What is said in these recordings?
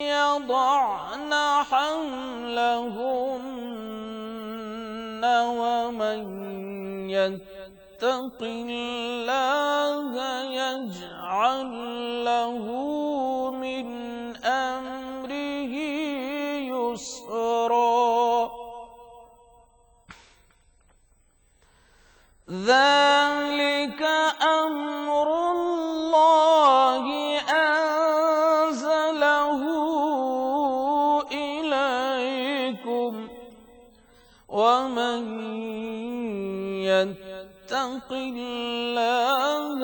يضعن حملهن ومن يتق الله يجعل له من أمره يسرا ذلك أمر الله أنزله إليكم ومن يتق الله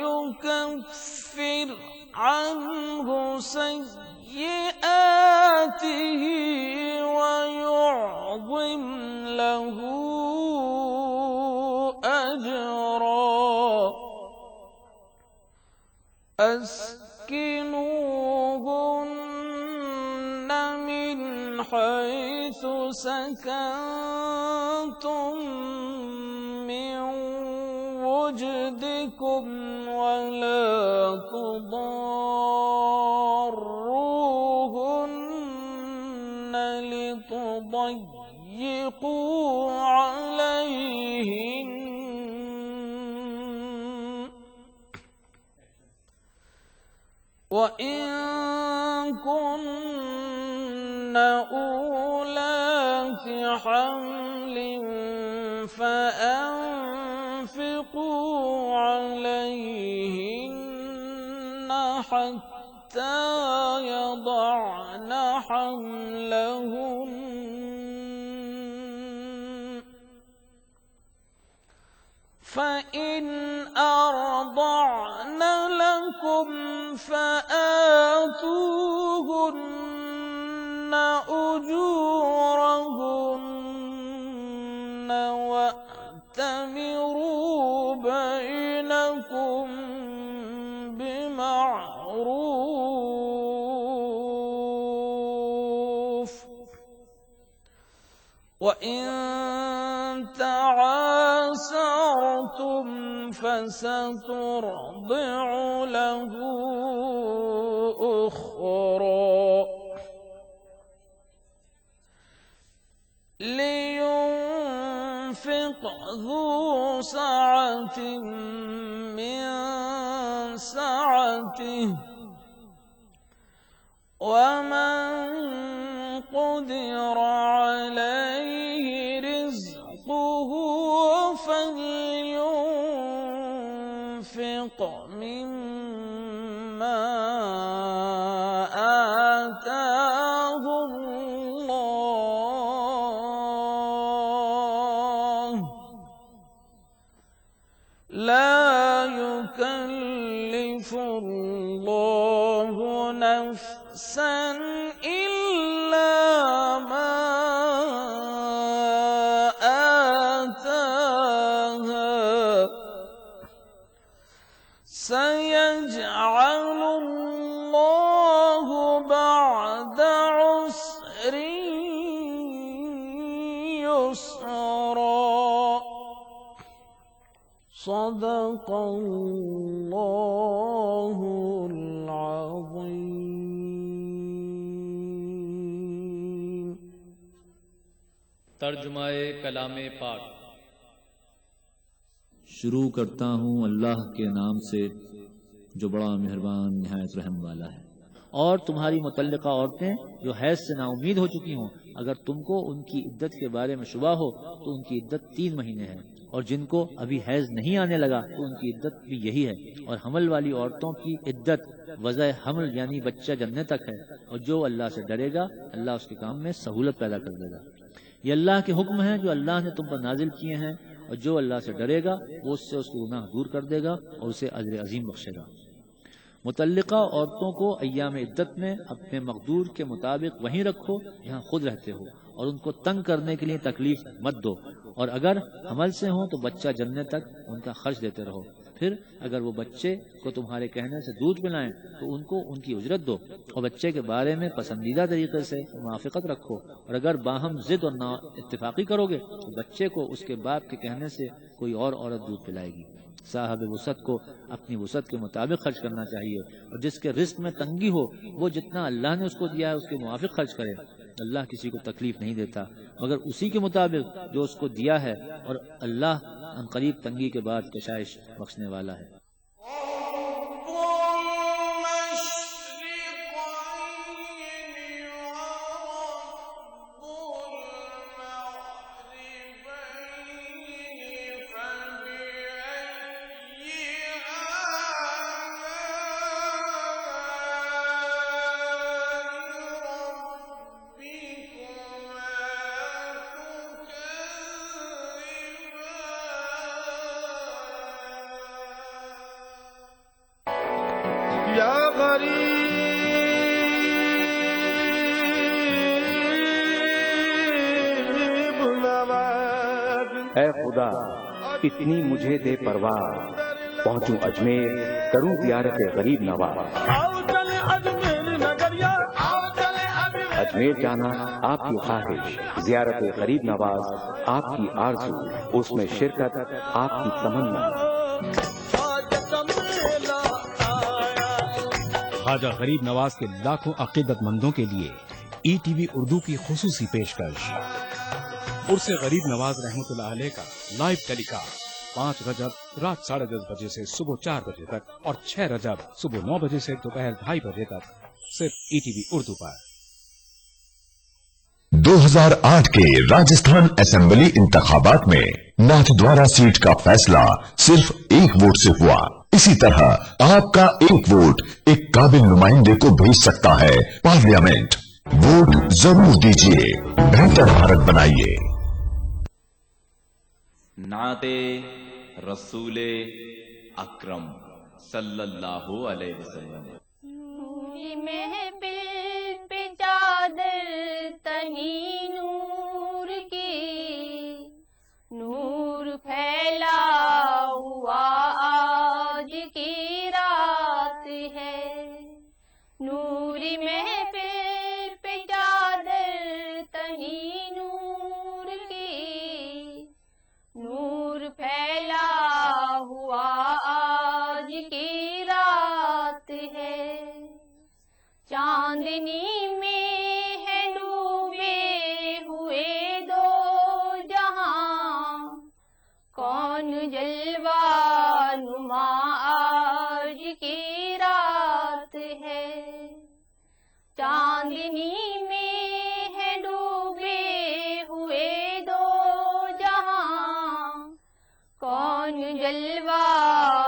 يكفر عنه سيئاته ويعظم له أجرا أسكنوهن من حيث سكنتم من وجدكم ولا تضاروهن لتضيقوا عليهن وإن كن أولات حمل فأنفقوا عليهن حتى يضعن حملهن فإن أرضعن لكم فآتوهن أجورهن وأتمروا بينكم بمعروف وإن تعاسرتم فسترضع له أخرى لينفق ذو سعة من سعته ومن قدر عليه رزقه فلينفق مما آتاه الله لا يكلف الله نفسا إلا ما آتاها سيجعل الله بعد عسر يسرا صدق الله العظيم۔ ترجمہ کلام پاک۔ شروع کرتا ہوں اللہ کے نام سے جو بڑا مہربان نہایت رحم والا ہے۔ اور تمہاری متعلقہ عورتیں جو حیض سے نا امید ہو چکی ہوں، اگر تم کو ان کی عدت کے بارے میں شبہ ہو تو ان کی عدت 3 مہینے ہے، اور جن کو ابھی حیض نہیں آنے لگا تو ان کی عدت بھی یہی ہے، اور حمل والی عورتوں کی عدت وضع حمل یعنی بچہ جننے تک ہے، اور جو اللہ سے ڈرے گا اللہ اس کے کام میں سہولت پیدا کر دے گا۔ یہ اللہ کے حکم ہیں جو اللہ نے تم پر نازل کیے ہیں، اور جو اللہ سے ڈرے گا وہ اس سے اس کے گناہ دور کر دے گا اور اسے اجر عظیم بخشے گا۔ متعلقہ عورتوں کو ایام عدت میں اپنے مقدور کے مطابق وہیں رکھو جہاں خود رہتے ہو، اور ان کو تنگ کرنے کے لیے تکلیف مت دو، اور اگر حمل سے ہوں تو بچہ جننے تک ان کا خرچ دیتے رہو۔ پھر اگر وہ بچے کو تمہارے کہنے سے دودھ پلائیں تو ان کو ان کی اجرت دو، اور بچے کے بارے میں پسندیدہ طریقے سے موافقت رکھو، اور اگر باہم ضد اور نا اتفاقی کرو گے تو بچے کو اس کے باپ کے کہنے سے کوئی اور عورت دودھ پلائے گی۔ صاحب وسعت کو اپنی وسعت کے مطابق خرچ کرنا چاہیے، اور جس کے رزق میں تنگی ہو وہ جتنا اللہ نے اس کو دیا ہے اس کے موافق خرچ کرے۔ اللہ کسی کو تکلیف نہیں دیتا مگر اسی کے مطابق جو اس کو دیا ہے، اور اللہ عنقریب تنگی کے بعد کشائش بخشنے والا ہے۔ اے خدا اتنی مجھے دے پرواز، پہنچوں اجمیر کروں زیارت غریب نواز۔ اجمیر جانا آپ کی خواہش، زیارت غریب نواز آپ کی آرزو، اس میں شرکت آپ کی تمنا۔ خواجہ غریب نواز کے لاکھوں عقیدت مندوں کے لیے ای ٹی وی اردو کی خصوصی پیشکش، عرس غریب نواز رحمۃ اللہ علیہ کا لائیو ٹیلی کاسٹ 5 رجب رات 10:30 بجے سے صبح 4 بجے تک، اور 6 رجب صبح 9 بجے سے دوپہر 2:30 بجے تک، صرف ای ٹی وی اردو پر۔ 2008 کے راجستھان اسمبلی انتخابات میں ناتھ دوارا سیٹ کا فیصلہ صرف 1 ووٹ سے ہوا۔ اسی طرح آپ کا 1 ووٹ ایک قابل نمائندے کو بھیج سکتا ہے پارلیمنٹ۔ ووٹ ضرور دیجیے، بہتر بھارت بنائیے۔ نعت رسول اکرم صلی اللہ علیہ وسلم۔ نوری محفل پہ چادر تنی نور کی، نور پھیلا ہوا آج کی رات ہے۔ نوری محفل پہ چادر تنی نور کی، نور پھیلا ہوا آج کی رات ہے۔ چاندنی میں ہے ڈوبے ہوئے 2 جہاں، کون جلوہ نما آج کی رات ہے۔ چاندنی میں ہے ڈوبے ہوئے 2 جہاں، کون جلوہ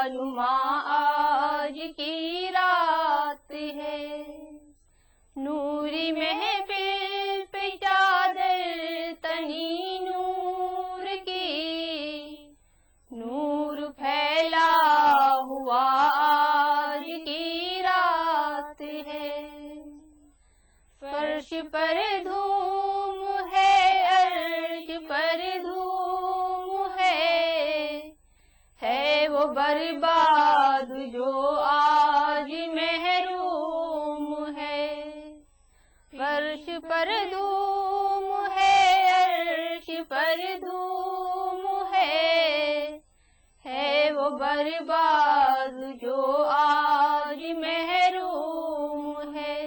نما آج کی رات ہے۔ نوری محفل پہ چادر تنی نور کی، نور پھیلا ہوا آج کی رات ہے۔ فرش پر دھوم ہے، عرش پر دھوم ہے وہ برباد جو آج محروم ہے۔ فرش پر دھوم ہے، عرش پر دھوم ہے وہ برباد جو آج محروم ہے۔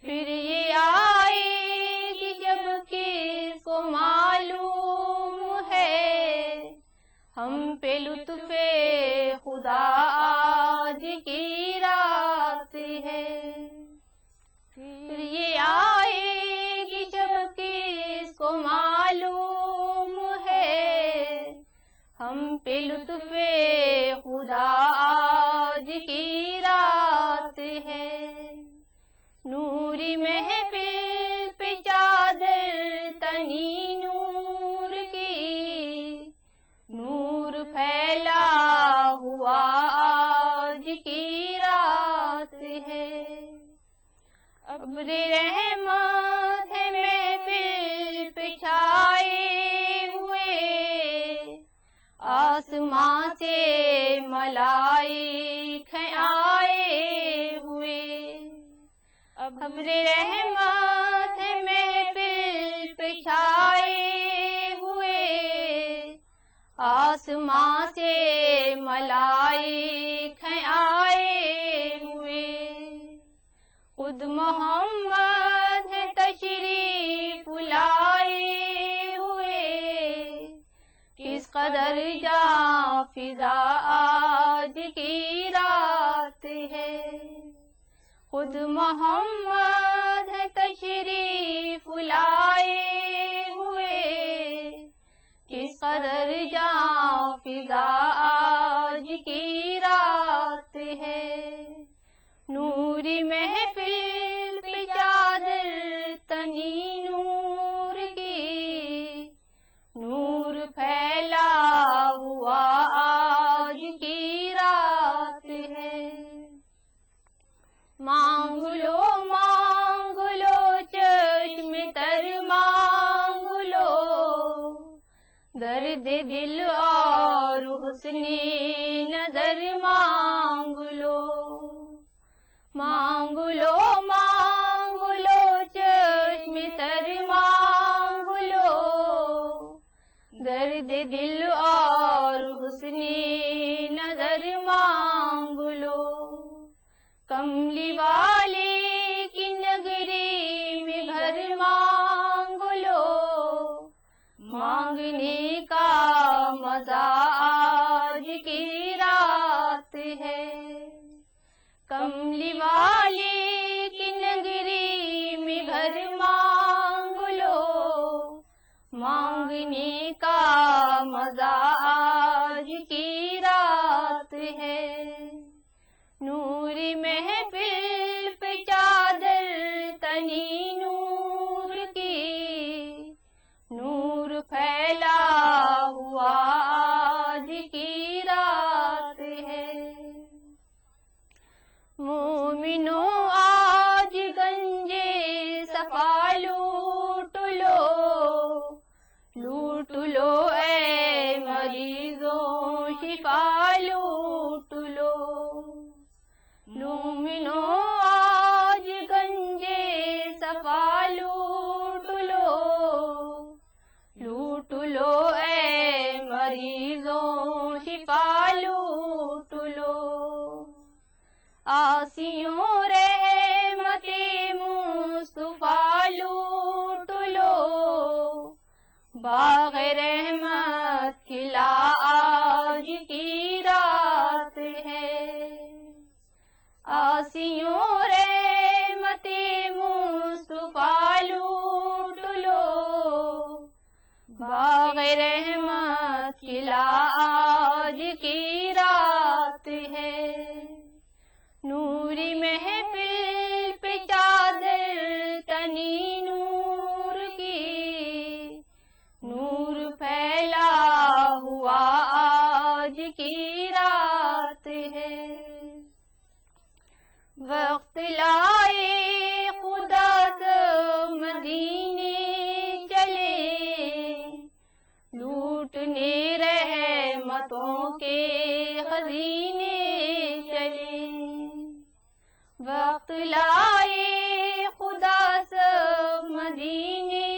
پھر یہ آئے گی جب کس کو معلوم ہے، ہم پہ لطف خدا آج کی رات ہے۔ پھر یہ آئے گی جب کس کو معلوم ہے، ہم پہ لطف خدا آج کی رات ہے۔ نوری محفل پہ چادر تنی نور کی، نور پھیلا ہوا آج کی رات ہے۔ ابر رحمت ہے محفل پہ چھائے ہوئے، آسمان سے ملائک ہیں آئے ہوئے، ابر رحمت ہے محفل پہ چھائے ہوئے، آسمان سے ملائک ہیں آئے ہوئے، خود محمد ہے تشریف لائے ہوئے، کس قدر جاں فضا آج کی رات ہے، خود محمد ہے تشریف لائے ہوئے، کس قدر جاں فضا آج کی رات ہے، نوری محفل پہ چادر تنی نور کی، نور پھیلا ہوا آج کی رات ہے، مانگ لو چشم تر مانگ لو، درد دل اور حسن نظر مانگ لو، مانگ لو چشم تر مانگ لو، درد دل اور حسن نظر مانگ لو، کملی والے کی نگری میں گھر مانگ لو، مانگنے کا مزہ آج کی رات ہے، کملی والے کی نگری میں گھر مانگ لو، مانگنے کا مزہ آج کی رات ہے، نور محفل پہ چادر تنی نور کی، نور پھیلا ہوا آج کی رات ہے، مومنوں آج گنجے صفا لوٹ لو اے مریضوں شفا لوٹ لو، مومنوں آج گنجے صفا لوٹ لو اے مریضوں شفا لوٹ لو، آسیوں رحمت مصطفیٰ لوٹ لو، باغ رحمت کھلا آج کی رات ہے، آسیوں رحمت مصطفیٰ لوٹ لو، باغ رحمت کھلا آج کی رات ہے، نوری محفل پہ چادر تنی نور کی، نور پھیلا ہوا آج کی رات ہے، وقت لائے خدا سب مدینے چلے، لوٹنے رحمتوں کے خزینے چلے، وقت لائے خدا سب مدینے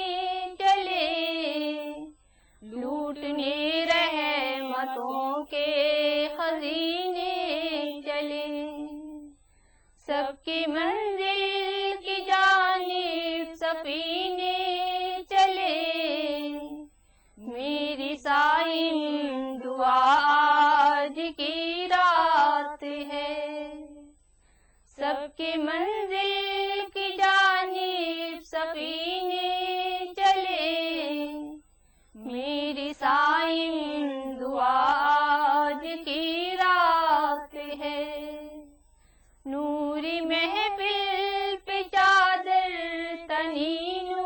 چلے، لوٹنے رحمتوں کے خزینے چلے، سب کی منزل کی جانب سفینے چلے، میری سائن دعا آج کی رات ہے، سب کی منزل کی جانب سفینے چلے، میری سائن دعا آج کی رات ہے، نوری محفل پہ چادر تنی نور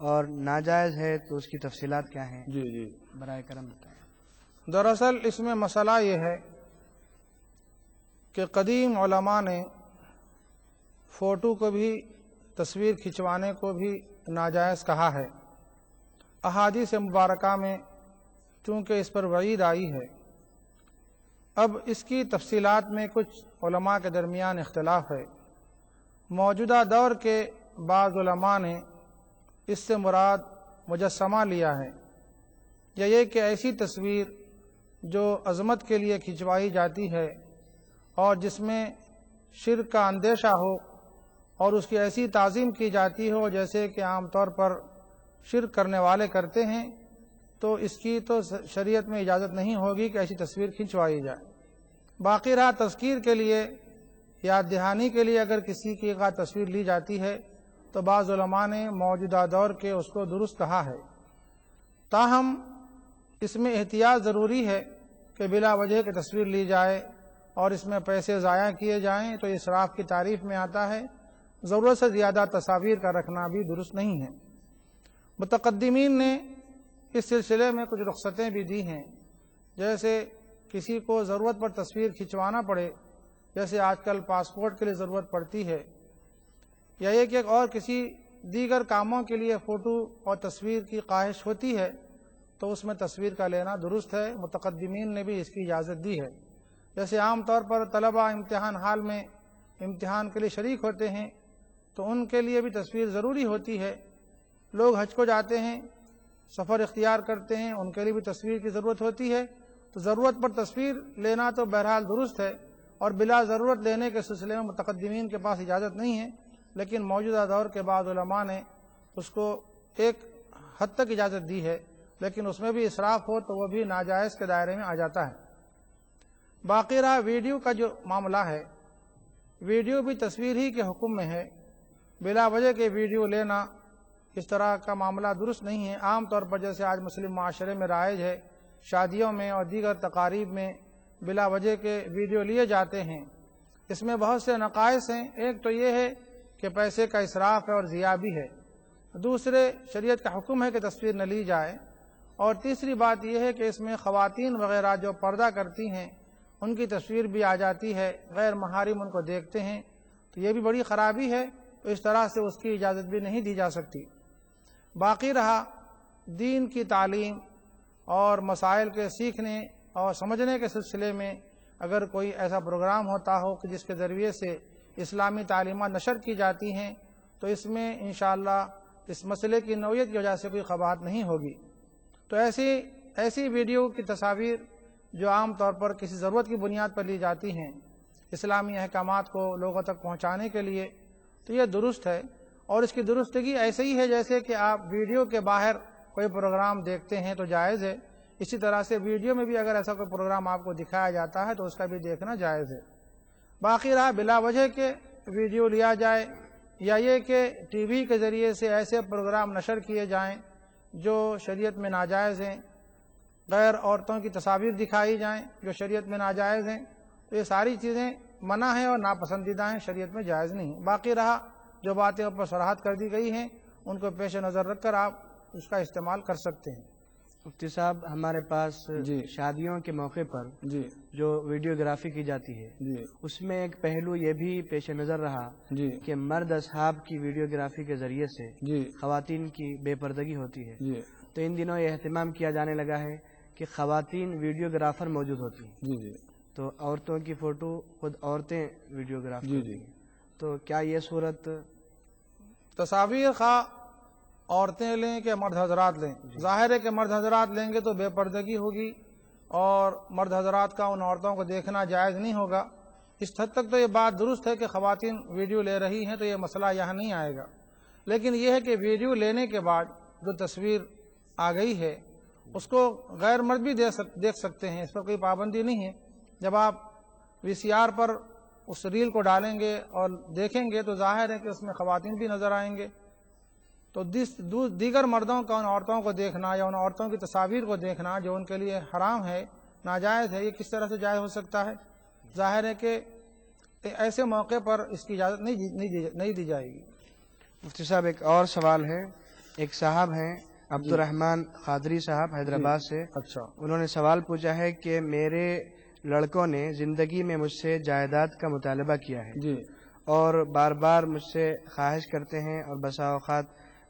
اور ناجائز ہے تو اس کی تفصیلات کیا ہیں؟ جی جی برائے کرم بتائیں۔ دراصل اس میں مسئلہ یہ ہے کہ قدیم علماء نے فوٹو کو بھی، تصویر کھنچوانے کو بھی ناجائز کہا ہے۔ احادیث مبارکہ میں چونکہ اس پر وعید آئی ہے، اب اس کی تفصیلات میں کچھ علماء کے درمیان اختلاف ہے۔ موجودہ دور کے بعض علماء نے اس سے مراد مجسمہ لیا ہے، یا یہ کہ ایسی تصویر جو عظمت کے لیے کھنچوائی جاتی ہے اور جس میں شرک کا اندیشہ ہو اور اس کی ایسی تعظیم کی جاتی ہو جیسے کہ عام طور پر شرک کرنے والے کرتے ہیں، تو اس کی تو شریعت میں اجازت نہیں ہوگی کہ ایسی تصویر کھنچوائی جائے۔ باقی رہا تذکیر کے لیے، یاد دہانی کے لیے اگر کسی کی تصویر لی جاتی ہے تو بعض علماء نے موجودہ دور کے اس کو درست کہا ہے۔ تاہم اس میں احتیاط ضروری ہے کہ بلا وجہ کی تصویر لی جائے اور اس میں پیسے ضائع کیے جائیں تو اسراف کی تعریف میں آتا ہے۔ ضرورت سے زیادہ تصاویر کا رکھنا بھی درست نہیں ہے۔ متقدمین نے اس سلسلے میں کچھ رخصتیں بھی دی ہیں، جیسے کسی کو ضرورت پر تصویر کھنچوانا پڑے، جیسے آج کل پاسپورٹ کے لیے ضرورت پڑتی ہے، یا یہ کہ اور کسی دیگر کاموں کے لیے فوٹو اور تصویر کی خواہش ہوتی ہے تو اس میں تصویر کا لینا درست ہے۔ متقدمین نے بھی اس کی اجازت دی ہے۔ جیسے عام طور پر طلبہ امتحان حال میں امتحان کے لیے شریک ہوتے ہیں تو ان کے لیے بھی تصویر ضروری ہوتی ہے۔ لوگ حج کو جاتے ہیں، سفر اختیار کرتے ہیں، ان کے لیے بھی تصویر کی ضرورت ہوتی ہے، تو ضرورت پر تصویر لینا تو بہرحال درست ہے، اور بلا ضرورت لینے کے سلسلے میں متقدمین کے پاس اجازت نہیں ہے، لیکن موجودہ دور کے بعض علماء نے اس کو ایک حد تک اجازت دی ہے، لیکن اس میں بھی اسراف ہو تو وہ بھی ناجائز کے دائرے میں آ جاتا ہے۔ باقی رہا ویڈیو کا جو معاملہ ہے، ویڈیو بھی تصویر ہی کے حکم میں ہے۔ بلا وجہ کے ویڈیو لینا اس طرح کا معاملہ درست نہیں ہے۔ عام طور پر جیسے آج مسلم معاشرے میں رائج ہے، شادیوں میں اور دیگر تقاریب میں بلا وجہ کے ویڈیو لیے جاتے ہیں۔ اس میں بہت سے نقائص ہیں۔ ایک تو یہ ہے کہ پیسے کا اسراف ہے اور ضیاع بھی ہے، دوسرے شریعت کا حکم ہے کہ تصویر نہ لی جائے، اور تیسری بات یہ ہے کہ اس میں خواتین وغیرہ جو پردہ کرتی ہیں ان کی تصویر بھی آ جاتی ہے، غیر محارم ان کو دیکھتے ہیں، تو یہ بھی بڑی خرابی ہے، تو اس طرح سے اس کی اجازت بھی نہیں دی جا سکتی۔ باقی رہا دین کی تعلیم اور مسائل کے سیکھنے اور سمجھنے کے سلسلے میں اگر کوئی ایسا پروگرام ہوتا ہو کہ جس کے ذریعے سے اسلامی تعلیمات نشر کی جاتی ہیں تو اس میں انشاءاللہ اس مسئلے کی نوعیت کی وجہ سے کوئی قباحت نہیں ہوگی۔ تو ایسی ویڈیو کی تصاویر جو عام طور پر کسی ضرورت کی بنیاد پر لی جاتی ہیں اسلامی احکامات کو لوگوں تک پہنچانے کے لیے، تو یہ درست ہے، اور اس کی درستگی ایسے ہی ہے جیسے کہ آپ ویڈیو کے باہر کوئی پروگرام دیکھتے ہیں تو جائز ہے، اسی طرح سے ویڈیو میں بھی اگر ایسا کوئی پروگرام آپ کو دکھایا جاتا ہے تو اس کا بھی دیکھنا جائز ہے۔ باقی رہا بلا وجہ کے ویڈیو لیا جائے، یا یہ کہ ٹی وی کے ذریعے سے ایسے پروگرام نشر کیے جائیں جو شریعت میں ناجائز ہیں، غیر عورتوں کی تصاویر دکھائی جائیں جو شریعت میں ناجائز ہیں، تو یہ ساری چیزیں منع ہیں اور ناپسندیدہ ہیں، شریعت میں جائز نہیں۔ باقی رہا جو باتیں اوپر صراحت کر دی گئی ہیں ان کو پیش نظر رکھ کر آپ اس کا استعمال کر سکتے ہیں۔ مفتی صاحب، ہمارے پاس شادیوں کے موقع پر جو ویڈیوگرافی کی جاتی ہے اس میں ایک پہلو یہ بھی پیش نظر رہا کہ مرد اصحاب کی ویڈیوگرافی کے ذریعے سے خواتین کی بے پردگی ہوتی ہے، تو ان دنوں یہ اہتمام کیا جانے لگا ہے کہ خواتین ویڈیوگرافر موجود ہوتی ہیں، تو عورتوں کی فوٹو خود عورتیں ویڈیوگرافی کرتی ہیں، تو کیا یہ صورت تصاویر خواہ عورتیں لیں کہ مرد حضرات لیں؟ ظاہر ہے کہ مرد حضرات لیں گے تو بے پردگی ہوگی اور مرد حضرات کا ان عورتوں کو دیکھنا جائز نہیں ہوگا۔ اس حد تک تو یہ بات درست ہے کہ خواتین ویڈیو لے رہی ہیں تو یہ مسئلہ یہاں نہیں آئے گا، لیکن یہ ہے کہ ویڈیو لینے کے بعد جو تصویر آ گئی ہے اس کو غیر مرد بھی دیکھ سکتے ہیں، اس پر کوئی پابندی نہیں ہے۔ جب آپ وی سی آر پر اس ریل کو ڈالیں گے اور دیکھیں گے تو ظاہر ہے کہ اس میں خواتین بھی نظر آئیں گے، تو دیگر مردوں کا ان عورتوں کو دیکھنا یا ان عورتوں کی تصاویر کو دیکھنا جو ان کے لیے حرام ہے، ناجائز ہے، یہ کس طرح سے جائز ہو سکتا ہے؟ ظاہر ہے کہ ایسے موقع پر اس کی اجازت نہیں دی جائے گی۔ مفتی صاحب، ایک اور سوال ہے ایک صاحب ہیں عبد الرحمن قادری صاحب حیدرآباد سے. اچھا. انہوں نے سوال پوچھا ہے کہ میرے لڑکوں نے زندگی میں مجھ سے جائیداد کا مطالبہ کیا ہے جی. اور بار بار مجھ سے خواہش کرتے ہیں اور بسا اوقات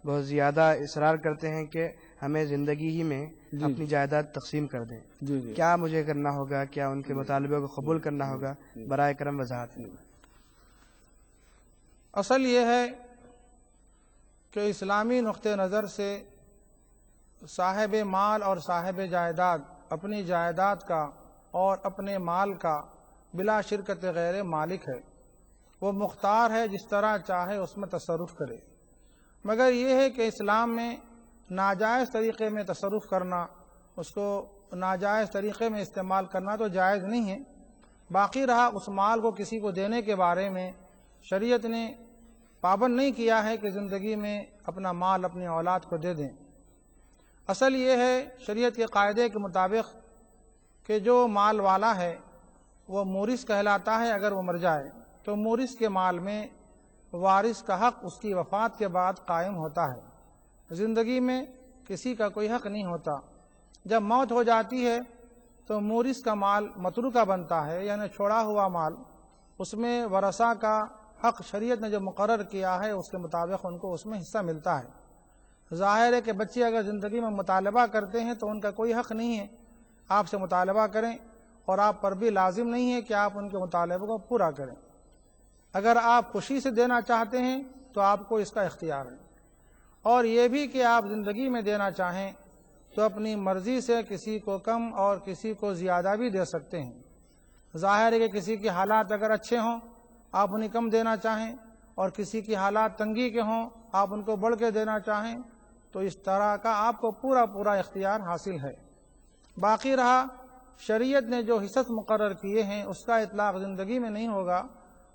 بہت زیادہ اصرار کرتے ہیں کہ ہمیں زندگی ہی میں اپنی جائیداد تقسیم کر دیں. جی جی. کیا مجھے کرنا ہوگا؟ کیا ان کے مطالبے کو قبول کرنا ہوگا؟ برائے کرم وضاحت. اصل یہ ہے کہ اسلامی نقطہ نظر سے صاحب مال اور صاحب جائیداد اپنی جائیداد کا اور اپنے مال کا بلا شرکت غیر مالک ہے. وہ مختار ہے، جس طرح چاہے اس میں تصرف کرے. مگر یہ ہے کہ اسلام میں ناجائز طریقے میں تصرف کرنا، اس کو ناجائز طریقے میں استعمال کرنا تو جائز نہیں ہے. باقی رہا اس مال کو کسی کو دینے کے بارے میں شریعت نے پابند نہیں کیا ہے کہ زندگی میں اپنا مال اپنی اولاد کو دے دیں. اصل یہ ہے شریعت کے قاعدے کے مطابق کہ جو مال والا ہے وہ مورث کہلاتا ہے. اگر وہ مر جائے تو مورث کے مال میں وارث کا حق اس کی وفات کے بعد قائم ہوتا ہے. زندگی میں کسی کا کوئی حق نہیں ہوتا. جب موت ہو جاتی ہے تو مورث کا مال متروکہ بنتا ہے، یعنی چھوڑا ہوا مال. اس میں ورثہ کا حق شریعت نے جو مقرر کیا ہے اس کے مطابق ان کو اس میں حصہ ملتا ہے. ظاہر ہے کہ بچے اگر زندگی میں مطالبہ کرتے ہیں تو ان کا کوئی حق نہیں ہے آپ سے مطالبہ کریں، اور آپ پر بھی لازم نہیں ہے کہ آپ ان کے مطالبے کو پورا کریں. اگر آپ خوشی سے دینا چاہتے ہیں تو آپ کو اس کا اختیار ہے. اور یہ بھی کہ آپ زندگی میں دینا چاہیں تو اپنی مرضی سے کسی کو کم اور کسی کو زیادہ بھی دے سکتے ہیں. ظاہر ہے کہ کسی کے حالات اگر اچھے ہوں آپ انہیں کم دینا چاہیں، اور کسی کی حالات تنگی کے ہوں آپ ان کو بڑھ کے دینا چاہیں، تو اس طرح کا آپ کو پورا اختیار حاصل ہے. باقی رہا شریعت نے جو حصص مقرر کیے ہیں اس کا اطلاق زندگی میں نہیں ہوگا،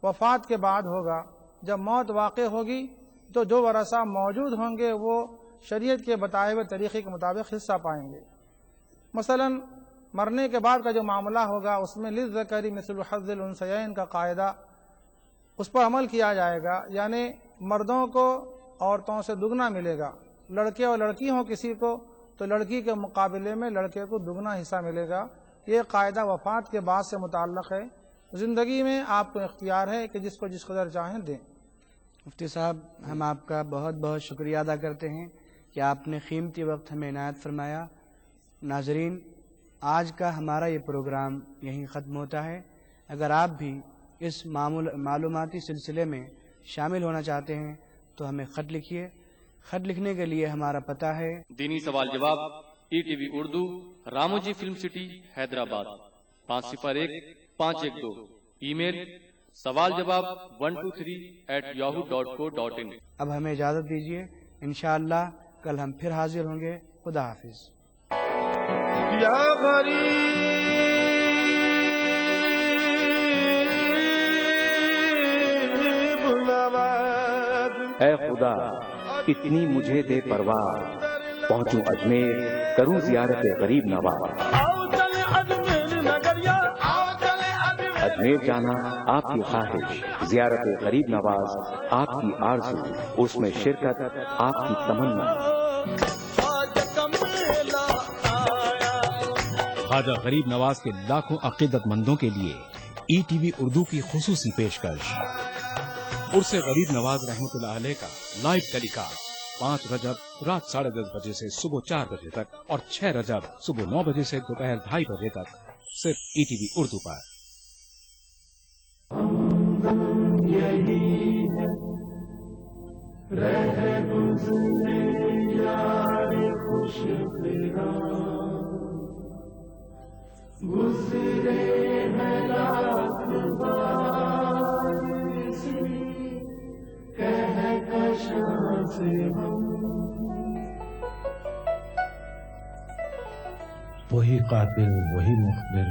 وفات کے بعد ہوگا. جب موت واقع ہوگی تو جو ورثہ موجود ہوں گے وہ شریعت کے بتائے ہوئے طریقے کے مطابق حصہ پائیں گے. مثلا مرنے کے بعد کا جو معاملہ ہوگا اس میں للذکر مثل حظ الانثیین کا قاعدہ اس پر عمل کیا جائے گا، یعنی مردوں کو عورتوں سے دگنا ملے گا. لڑکے اور لڑکی ہوں کسی کو تو لڑکی کے مقابلے میں لڑکے کو دگنا حصہ ملے گا. یہ قاعدہ وفات کے بعد سے متعلق ہے. زندگی میں آپ کو اختیار ہے کہ جس کو جس قدر چاہیں دیں. مفتی صاحب، ہم آپ کا بہت بہت شکریہ ادا کرتے ہیں کہ آپ نے قیمتی وقت ہمیں عنایت فرمایا. ناظرین، آج کا ہمارا یہ پروگرام یہیں ختم ہوتا ہے. اگر آپ بھی اس معلوماتی سلسلے میں شامل ہونا چاہتے ہیں تو ہمیں خط لکھیے. خط لکھنے کے لیے ہمارا پتہ ہے دینی سوال جواب ETV Urdu, Ramoji film city, Hyderabad 501-512. Email سوال جواب 123@yahoo.co.in. اب ہمیں اجازت دیجیے. انشاءاللہ کل ہم پھر حاضر ہوں گے. خدا حافظ. یا غریب نواز، اے خدا اتنی مجھے دے پرواز، پہنچوں اجمیر کروں زیارت غریب نواز. اجمیر جانا آپ کی خواہش، زیارت غریب نواز آپ کی آرزو، اس میں شرکت آپ کی تمنا. خواجہ غریب نواز کے لاکھوں عقیدت مندوں کے لیے ETV اردو کی خصوصی پیشکش. عرس غریب نواز رحمۃ اللہ علیہ کا لائیو ٹیلی کاسٹ 5 رجب رات 10:30 بجے سے صبح 4 بجے تک اور 6 رجب صبح 9 بجے سے دوپہر 2:30 بجے تک صرف ETV اردو پر. وہی قاتل، وہی مخبر